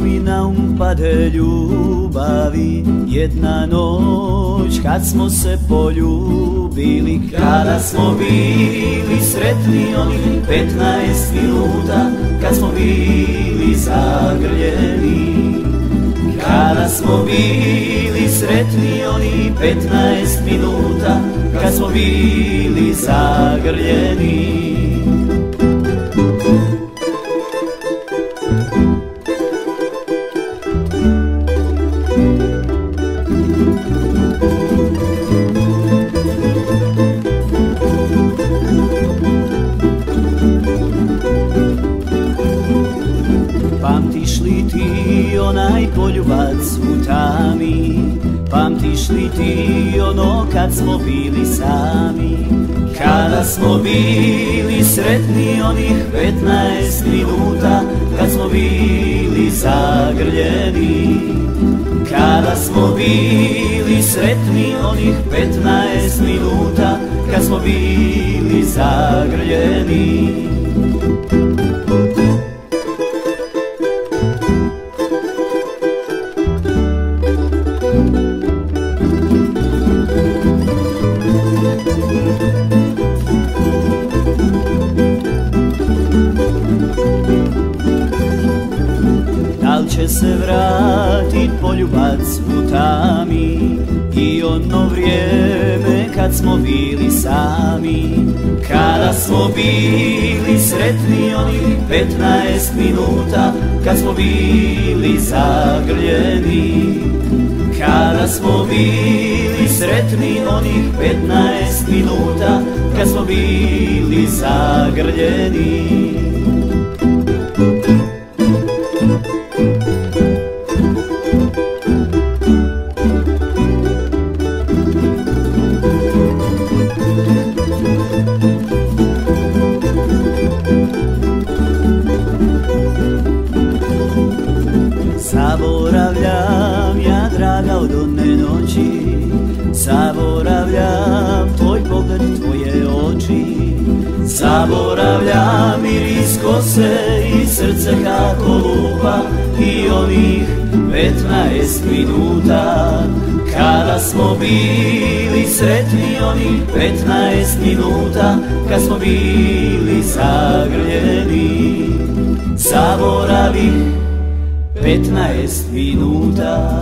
mi na pade ljubavi, jedna noć kad smo se poljubili. Kada smo bili sretni onih 15 minuta, kad smo bili zagrljeni. Kada smo bili sretni onih 15 minuta, kad smo bili zagrljeni. Pamtiš li ti onaj poljubac u tami? Pamtiš li ti ono kad smo bili sami? Kada smo bili sretni onih 15 minuta, kad smo bili zagrljeni. Kada smo bili sretni onih 15 minuta, kad smo bili zagrljeni. Dal će se vratit poljubac u tami i ono vrijeme kad smo bili sami? Kada smo bili sretni onih 15 minuta, kad smo bili zagrljeni. Kada smo bili sretni onih 15 minuta, kad smo bili zagrljeni. Zaboravljam ja, draga, od one noći, zaboravljam tvoj pogled, tvoje oči. Zaboravljam miris kose i srce kako lupa i onih 15 minuta. Kada smo bili sretni onih 15 minuta, kad smo bili zagrljeni. Zaboravih 15 minuta.